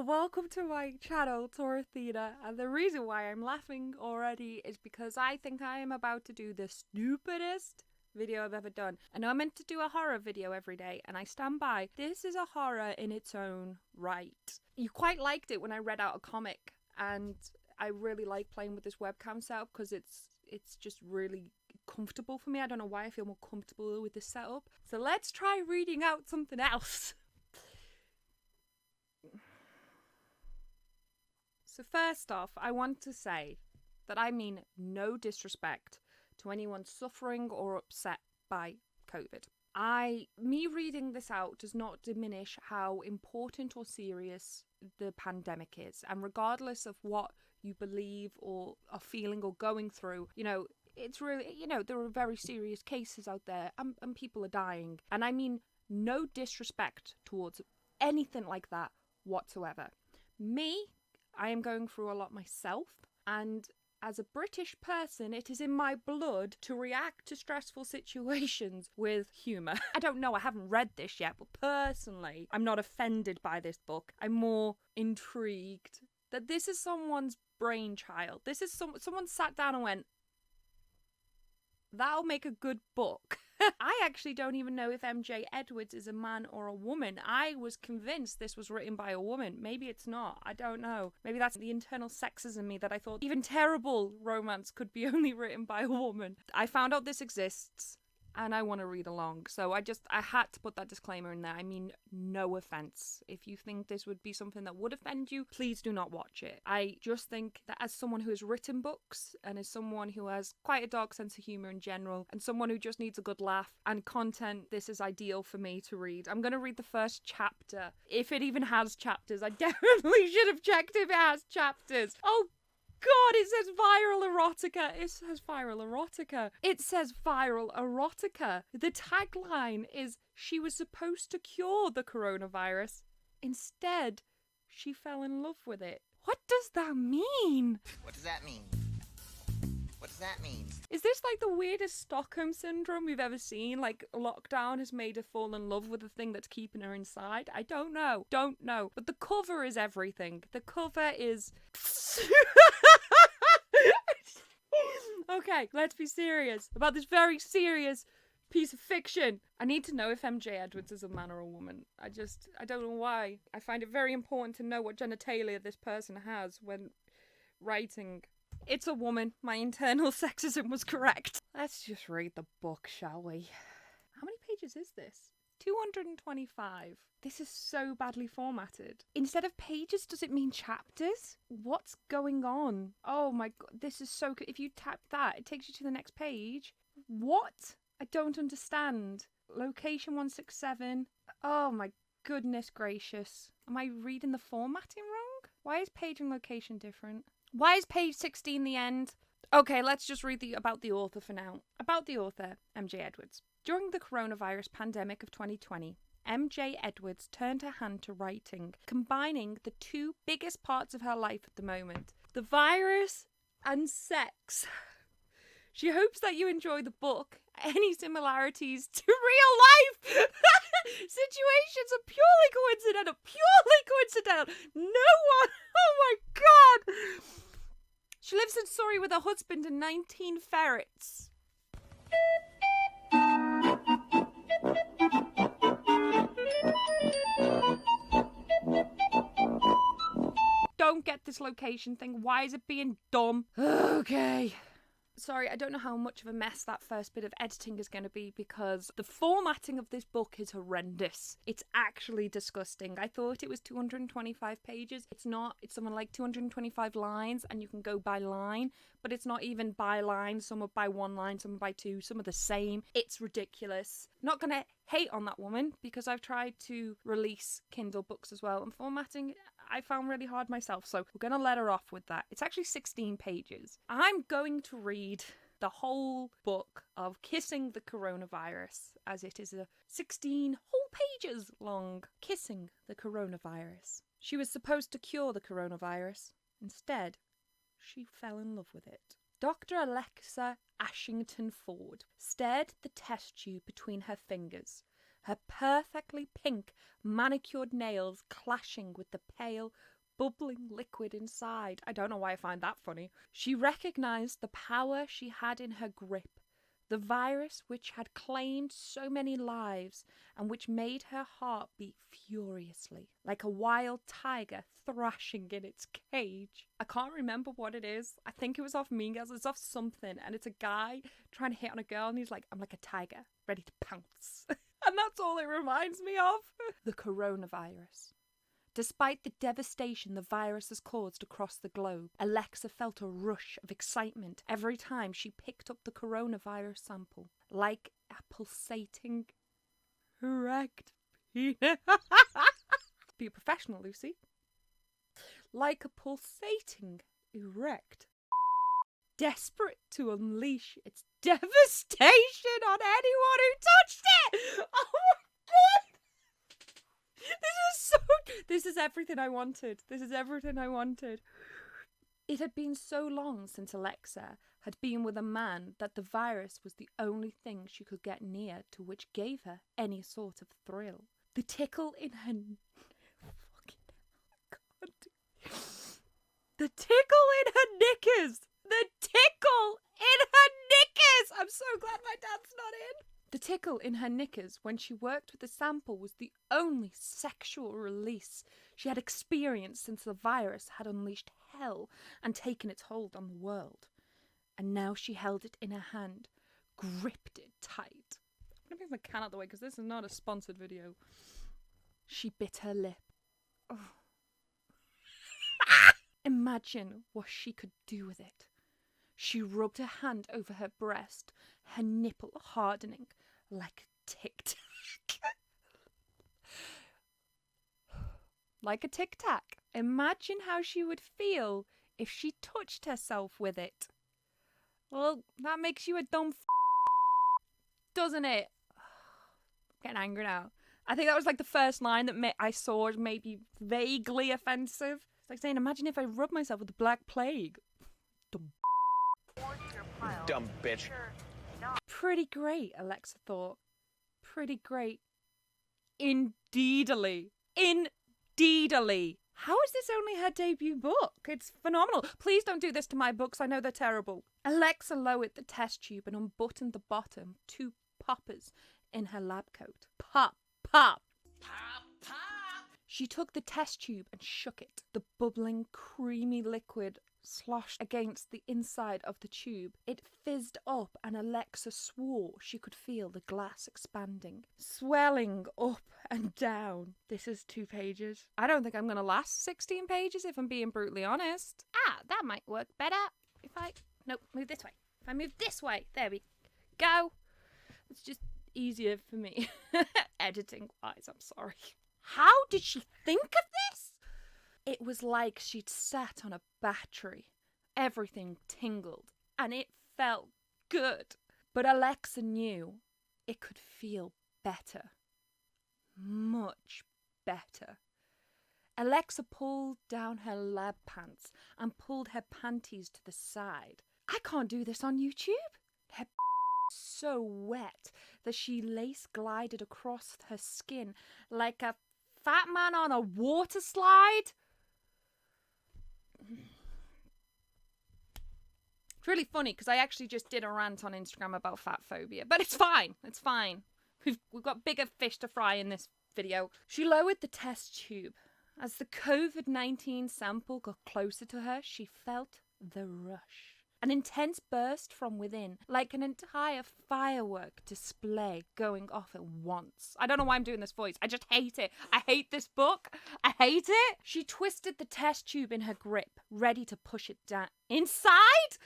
welcome to my channel, TorAthena, and the reason why I'm laughing already is because I think I am about to do the stupidest video I've ever done. I know I'm meant to do a horror video every day, and I stand by. This is a horror in its own right. You quite liked it when I read out a comic, and I really like playing with this webcam setup because it's just really comfortable for me. I don't know why I feel more comfortable with this setup. So let's try reading out something else. So first off, I want to say that I mean no disrespect to anyone suffering or upset by COVID. Me reading this out does not diminish how important or serious the pandemic is. And regardless of what you believe or are feeling or going through, it's really, there are very serious cases out there and people are dying. And I mean no disrespect towards anything like that whatsoever. I am going through a lot myself, and as a British person, it is in my blood to react to stressful situations with humour. I don't know, I haven't read this yet, but personally, I'm not offended by this book. I'm more intrigued that this is someone's brainchild. This is someone sat down and went, that'll make a good book. I actually don't even know if MJ Edwards is a man or a woman. I was convinced this was written by a woman. Maybe it's not. I don't know. Maybe that's the internal sexism in me that I thought even terrible romance could be only written by a woman. I found out this exists and I want to read along. So I had to put that disclaimer in there. I mean, no offense. If you think this would be something that would offend you, please do not watch it. I just think that as someone who has written books and as someone who has quite a dark sense of humor in general and someone who just needs a good laugh and content, this is ideal for me to read. I'm going to read the first chapter. If it even has chapters, I definitely should have checked if it has chapters. Oh, God, it says viral erotica. It says viral erotica. It says viral erotica. The tagline is, she was supposed to cure the coronavirus. Instead, she fell in love with it. What does that mean? What does that mean? What does that mean? Is this like the weirdest Stockholm syndrome we've ever seen? Like lockdown has made her fall in love with the thing that's keeping her inside? I don't know. But the cover is everything. The cover is... Okay, let's be serious about this very serious piece of fiction. I need to know if MJ Edwards is a man or a woman. I don't know why. I find it very important to know what genitalia this person has when writing. It's a woman. My internal sexism was correct. Let's just read the book, shall we? How many pages is this? 225. This is so badly formatted. Instead of pages, does it mean chapters? What's going on? Oh my God, this is so good. If you tap that, it takes you to the next page. What? I don't understand. Location 167. Oh my goodness gracious. Am I reading the formatting wrong? Why is page and location different? Why is page 16 the end? Okay, let's just read about the author for now. About the author, MJ Edwards. During the coronavirus pandemic of 2020, MJ Edwards turned her hand to writing, combining the two biggest parts of her life at the moment, the virus and sex. She hopes that you enjoy the book. Any similarities to real life situations are purely coincidental. No one. Oh my God. She lives in Surrey with her husband and 19 ferrets. Don't get this location thing. Why is it being dumb? Okay. Sorry, I don't know how much of a mess that first bit of editing is going to be because the formatting of this book is horrendous. It's actually disgusting. I thought it was 225 pages. It's not. It's something like 225 lines and you can go by line, but it's not even by line. Some are by one line, some are by two, some are the same. It's ridiculous. Not going to hate on that woman because I've tried to release Kindle books as well, and formatting I found really hard myself, so we're going to let her off with that. It's actually 16 pages. I'm going to read the whole book of Kissing the Coronavirus, as it is a 16 whole pages long. Kissing the Coronavirus. She was supposed to cure the coronavirus. Instead, she fell in love with it. Dr. Alexa Ashington Ford stared the test tube between her fingers, her perfectly pink manicured nails clashing with the pale, bubbling liquid inside. I don't know why I find that funny. She recognized the power she had in her grip. The virus which had claimed so many lives and which made her heart beat furiously, like a wild tiger thrashing in its cage. I can't remember what it is. I think it was off Mean Girls. It's off something. And it's a guy trying to hit on a girl and he's like, I'm like a tiger, ready to pounce. And that's all it reminds me of. The coronavirus. Despite the devastation the virus has caused across the globe, Alexa felt a rush of excitement every time she picked up the coronavirus sample, like a pulsating erect penis. Be a professional, Lucy. Like a pulsating erect. Desperate to unleash its devastation on anyone who touched it. Oh my god! This is everything I wanted. This is everything I wanted. It had been so long since Alexa had been with a man that the virus was the only thing she could get near to which gave her any sort of thrill. The tickle in her... The tickle in her knickers! The tickle in her knickers! I'm so glad my dad's not in. The tickle in her knickers when she worked with the sample was the only sexual release she had experienced since the virus had unleashed hell and taken its hold on the world. And now she held it in her hand, gripped it tight. I'm going to move my can out of the way because this is not a sponsored video. She bit her lip. Oh. Imagine what she could do with it. She rubbed her hand over her breast, her nipple hardening like a tic-tac. Like a tic-tac. Imagine how she would feel if she touched herself with it. Well, that makes you a dumb doesn't it? I'm getting angry now. I think that was like the first line that I saw as maybe vaguely offensive. It's like saying, imagine if I rubbed myself with the Black Plague. Dumb bitch. Pretty great, Alexa thought. Pretty great. Indeedly. Indeedly. How is this only her debut book? It's phenomenal. Please don't do this to my books. I know they're terrible. Alexa lowered the test tube and unbuttoned the bottom 2 poppers in her lab coat. Pop, pop. Pop, pop. She took the test tube and shook it. The bubbling, creamy liquid sloshed against the inside of the tube. It fizzed up and Alexa swore she could feel the glass expanding, swelling up and down. This is 2 pages. I don't think I'm going to last 16 pages if I'm being brutally honest. That might work better if nope, move this way. If I move this way, there we go. It's just easier for me. Editing wise, I'm sorry. How did she think of this? It was like she'd sat on a battery. Everything tingled, and it felt good. But Alexa knew it could feel better. Much better. Alexa pulled down her lab pants and pulled her panties to the side. I can't do this on YouTube. Her so wet that she lace glided across her skin like a fat man on a water slide. It's really funny because I actually just did a rant on Instagram about fat phobia, but it's fine. It's fine. We've got bigger fish to fry in this video. She lowered the test tube. As the COVID-19 sample got closer to her, she felt the rush. An intense burst from within, like an entire firework display going off at once. I don't know why I'm doing this voice. I just hate it. I hate this book. I hate it. She twisted the test tube in her grip, ready to push it down. Inside?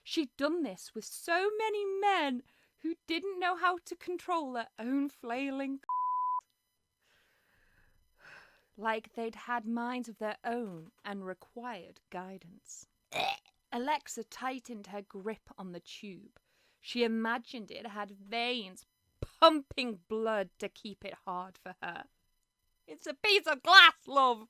She'd done this with so many men who didn't know how to control their own flailing like they'd had minds of their own and required guidance. Alexa tightened her grip on the tube. She imagined it had veins pumping blood to keep it hard for her. It's a piece of glass, love.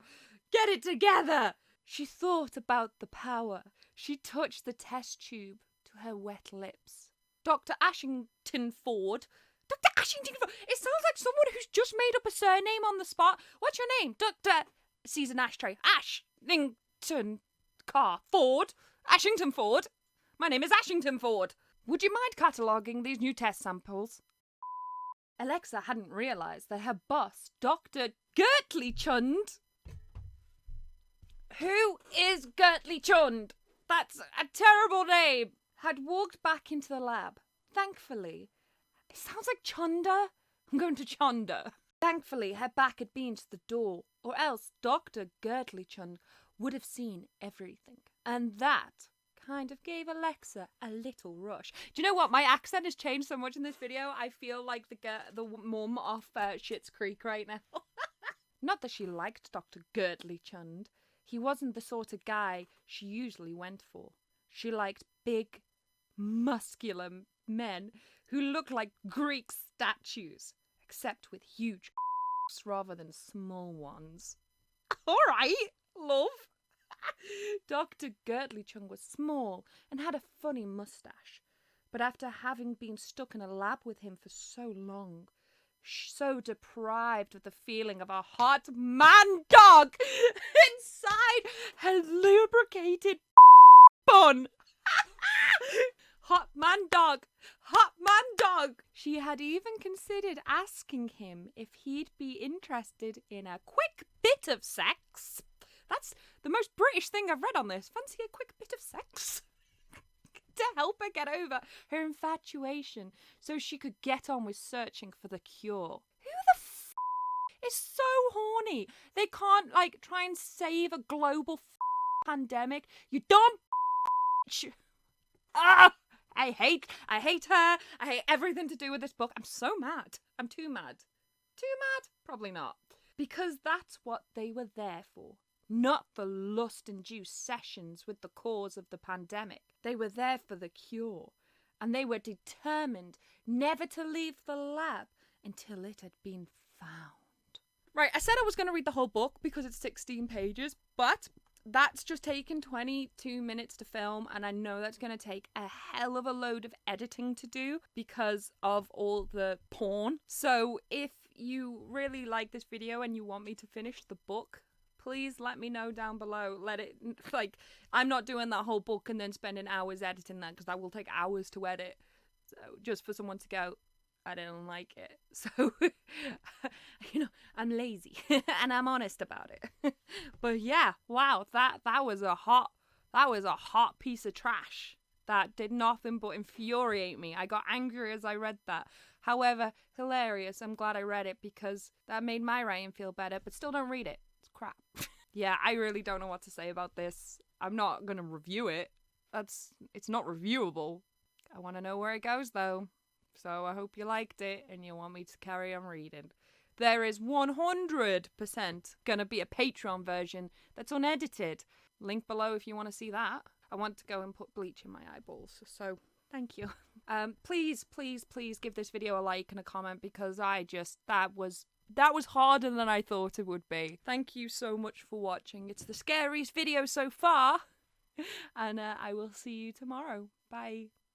Get it together. She thought about the power. She touched the test tube to her wet lips. Dr. Ashington Ford. Dr. Ashington Ford. It sounds like someone who's just made up a surname on the spot. What's your name? Dr. sees an ashtray. Ashington car. Ford. Ashington Ford. My name is Ashington Ford. Would you mind cataloguing these new test samples? Alexa hadn't realised that her boss, Dr. Gertley Chund. Who is Gertley Chund? That's a terrible name. Had walked back into the lab. Thankfully, it sounds like Chunder. I'm going to Chunder. Thankfully, her back had been to the door, or else Dr. Gertley Chund would have seen everything. And that kind of gave Alexa a little rush. Do you know what? My accent has changed so much in this video. I feel like the mum off Schitt's Creek right now. Not that she liked Dr. Gertley Chund. He wasn't the sort of guy she usually went for. She liked big, muscular men who looked like Greek statues, except with huge rather than small ones. All right, love. Dr. Gertley Chung was small and had a funny moustache, but after having been stuck in a lab with him for so long, so deprived of the feeling of a hot man dog inside her lubricated bun. Hot man dog, hot man dog. She had even considered asking him if he'd be interested in a quick bit of sex. That's the most British thing I've read on this. Fancy a quick bit of sex? To help her get over her infatuation so she could get on with searching for the cure. Who the is so horny? They can't, like, try and save a global pandemic. You don't I hate her. I hate everything to do with this book. I'm so mad. I'm too mad. Too mad? Probably not. Because that's what they were there for. Not for lust-induced sessions with the cause of the pandemic. They were there for the cure. And they were determined never to leave the lab until it had been found. Right, I said I was going to read the whole book because it's 16 pages, but that's just taken 22 minutes to film, and I know that's going to take a hell of a load of editing to do because of all the porn. So if you really like this video and you want me to finish the book, please let me know down below. Like, I'm not doing that whole book and then spending hours editing that because that will take hours to edit. So just for someone to go, I didn't like it. So, I'm lazy and I'm honest about it. But yeah, wow, that was a hot piece of trash. That did nothing but infuriate me. I got angry as I read that. However, hilarious. I'm glad I read it because that made my writing feel better, but still don't read it. It's crap. Yeah, I really don't know what to say about this. I'm not going to review it. It's not reviewable. I want to know where it goes though. So I hope you liked it and you want me to carry on reading. There is 100% going to be a Patreon version that's unedited. Link below if you want to see that. I want to go and put bleach in my eyeballs, so thank you. Please give this video a like and a comment because that was harder than I thought it would be. Thank you so much for watching. It's the scariest video so far. And I will see you tomorrow. Bye.